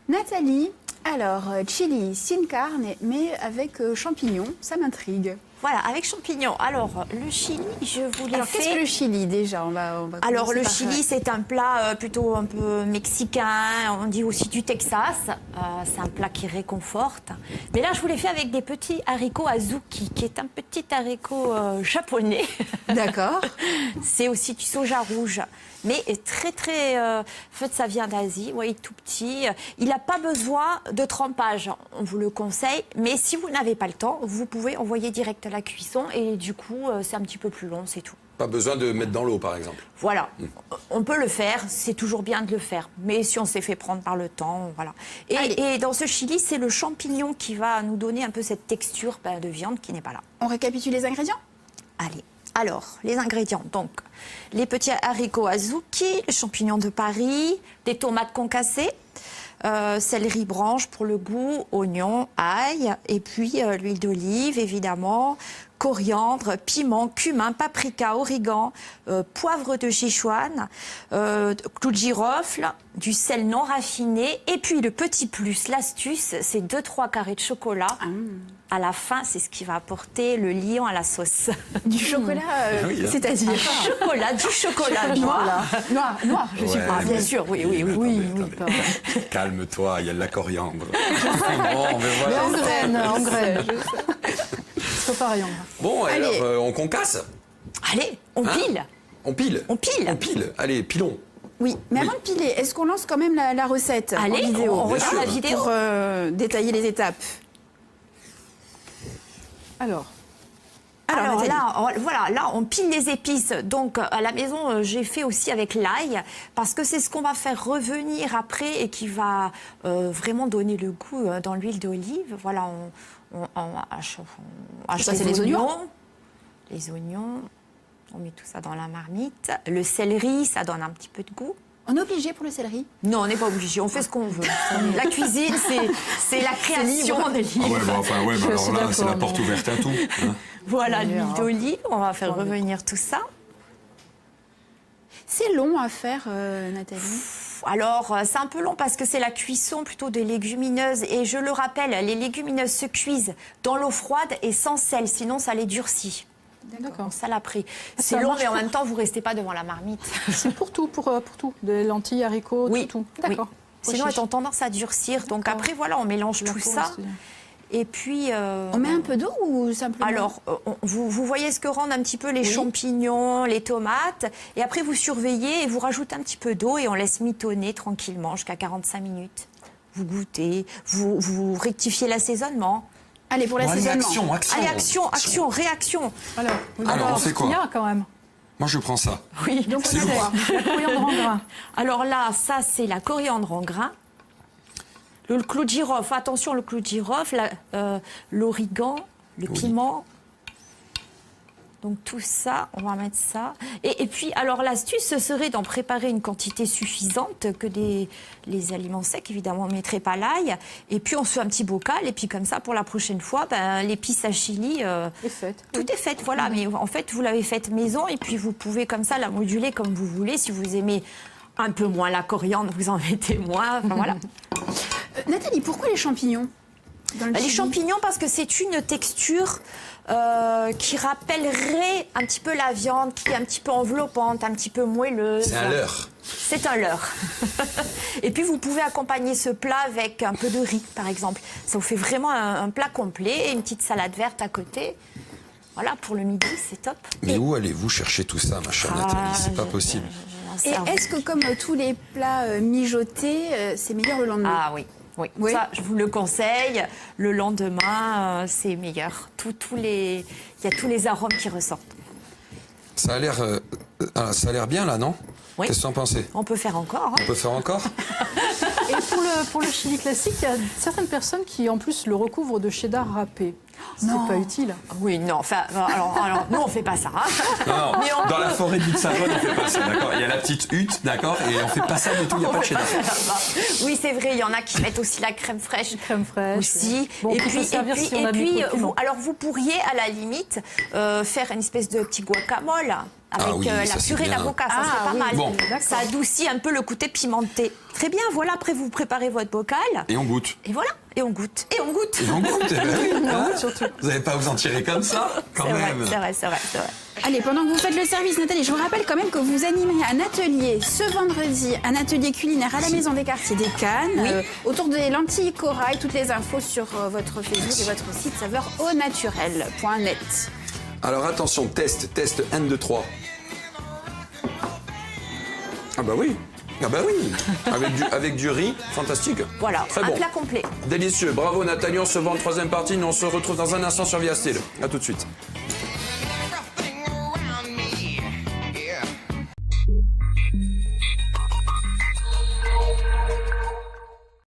Nathalie, alors chili sin carne, mais avec champignons, ça m'intrigue. Voilà, avec champignons. Alors, le chili, je vous l'ai Alors, fait... qu'est-ce que le chili, déjà? On va Alors, commencer le par chili, c'est un plat plutôt un peu mexicain. On dit aussi du Texas. C'est un plat qui réconforte. Mais là, je vous l'ai fait avec des petits haricots azuki, qui est un petit haricot japonais. D'accord. C'est aussi du soja rouge. Mais très... en fait, ça vient d'Asie. Vous voyez, tout petit. Il n'a pas besoin de trempage. On vous le conseille. Mais si vous n'avez pas le temps, vous pouvez envoyer direct à la cuisson. Et du coup, c'est un petit peu plus long, c'est tout. Pas besoin de mettre dans l'eau, par exemple. Voilà. On peut le faire. C'est toujours bien de le faire. Mais si on s'est fait prendre par le temps, voilà. Et dans ce chili, c'est le champignon qui va nous donner un peu cette texture de viande qui n'est pas là. On récapitule les ingrédients? Allez. Alors, les ingrédients, donc, les petits haricots azuki, les champignons de Paris, des tomates concassées, céleri branche pour le goût, oignons, ail, et puis l'huile d'olive, évidemment, coriandre, piment, cumin, paprika, origan, poivre de Sichuan, clou de girofle, du sel non raffiné, et puis le petit plus, l'astuce, c'est 2-3 carrés de chocolat. À la fin, c'est ce qui va apporter le liant à la sauce. Du chocolat, Oui, hein. c'est-à-dire Du chocolat noir. Noir, je suis Ouais, pas. Ah, bien sûr, oui. Attendez. Calme-toi, il y a de la coriandre. Bon, mais Mais voilà. en graines. C'est pas pareil. Bon, Allez. alors, on concasse. Allez, on pile. On pile. On pile. On pile. Allez, pilons. Oui, mais avant de piler, est-ce qu'on lance quand même la recette en Allez, vidéo on regarde sûr. la vidéo. pour détailler les étapes? Alors, Alors Nathalie. là, on pile les épices. Donc, à la maison, j'ai fait aussi avec l'ail, parce que c'est ce qu'on va faire revenir après et qui va vraiment donner le goût dans l'huile d'olive. Voilà, on hache Ça, c'est les oignons. Les oignons, on met tout ça dans la marmite. Le céleri, ça donne un petit peu de goût. On est obligé pour le céleri? Non, on n'est pas obligé, on fait ce qu'on veut. La cuisine, c'est la création de Ah livres. ouais, bah, enfin, ouais, bah, alors suis là, c'est la d'accord, porte mais- ouverte à tout. Hein. Voilà, l'huile d'olive, on va faire revenir tout ça. C'est long à faire, Nathalie. Alors, c'est un peu long parce que c'est la cuisson plutôt des légumineuses. Et je le rappelle, les légumineuses se cuisent dans l'eau froide et sans sel, sinon ça les durcit. d'accord. Ça l'a pris. Ça C'est long, marche mais en pour- même temps, vous restez pas devant la marmite. C'est pour tout, pour tout. Des lentilles, haricots, Oui, tout. oui. D'accord. Sinon, elles ont tendance à durcir. Donc D'accord. après, voilà, on mélange La tout peau, ça. c'est- Et puis... On met un peu d'eau ou simplement? Alors, vous voyez ce que rendent un petit peu les champignons, les tomates. Et après, vous surveillez et vous rajoutez un petit peu d'eau et on laisse mitonner tranquillement jusqu'à 45 minutes. Vous goûtez, vous rectifiez l'assaisonnement. Allez, pour Bon, allez, l'assaisonnement. action. Allez, action, réaction. Alors, Alors, on fait quoi? Il y a quand même. Moi, je prends ça. Oui. Donc, C'est on a lourd. quoi? La coriandre en grains. Alors là, ça, c'est la coriandre en grains. Le clou de girofle, attention, le clou de girofle, l'origan, le piment. Donc tout ça, on va mettre ça. Et puis, alors l'astuce, ce serait d'en préparer une quantité suffisante, que les aliments secs, évidemment, on ne mettrait pas l'ail. Et puis on se fait un petit bocal, et puis comme ça, pour la prochaine fois, l'épice à chili, Est faite. tout est fait, voilà. Mais en fait, vous l'avez faite maison, et puis vous pouvez comme ça la moduler comme vous voulez. Si vous aimez un peu moins la coriandre, vous en mettez moins, enfin, voilà. Nathalie, pourquoi les champignons dans le Les chili? champignons, parce que c'est une texture qui rappellerait un petit peu la viande, qui est un petit peu enveloppante, un petit peu moelleuse. C'est un leurre. C'est un leurre. Et puis vous pouvez accompagner ce plat avec un peu de riz, par exemple. Ça vous fait vraiment un plat complet et une petite salade verte à côté. Voilà, pour le midi, c'est top. Mais où allez-vous chercher tout ça, ma chère Nathalie? C'est pas possible. Et est-ce que, comme tous les plats mijotés, c'est meilleur le lendemain? Ah oui. Oui, Oui. ça, je vous le conseille. Le lendemain, c'est meilleur. Il y a tous les arômes qui ressortent. Ça a l'air bien, là, non? Oui. Qu'est-ce que tu en pensez? On peut faire encore. Hein. On peut faire encore? Et pour le chili classique, il y a certaines personnes qui, en plus, le recouvrent de cheddar râpé. C'est pas utile. Oui, non, enfin, alors, nous, on fait pas ça. Hein. Non, Mais on dans peut- la forêt de Savoie, on fait pas ça, d'accord. Il y a la petite hutte, d'accord, et on fait pas ça du tout, il n'y a pas de cheddar. Oui, c'est vrai, il y en a qui mettent aussi la crème fraîche. Crème fraîche. Aussi. Bon, et qui puis, peut servir si on a mis trop de piment. vous pourriez à la limite faire une espèce de petit guacamole avec Ah oui, ça, la c'est purée bien. d'avocat, ça Ah serait pas oui, mal. Bon. d'accord. Ça adoucit un peu le côté pimenté. Très bien, voilà, après vous préparez votre bocal. Et on goûte. Et voilà, et on goûte. Et on goûte. Et on goûte, eh ben oui, hein. Surtout. Vous n'allez pas vous en tirer comme ça, quand C'est vrai, même. c'est vrai, c'est vrai, c'est vrai. Allez, pendant que vous faites le service, Nathalie, je vous rappelle quand même que vous animez un atelier ce vendredi, un atelier culinaire à la Maison des Quartiers des Cannes, autour des lentilles corail. Toutes les infos sur votre Facebook et votre site saveursaunaturel.net. Alors attention, test, 1, 2, 3. Ah bah oui, avec du riz, fantastique. Voilà, Très un bon. plat complet. Délicieux, bravo Nathalie, on se voit en troisième partie, nous on se retrouve dans un instant sur Via Style. A tout de suite.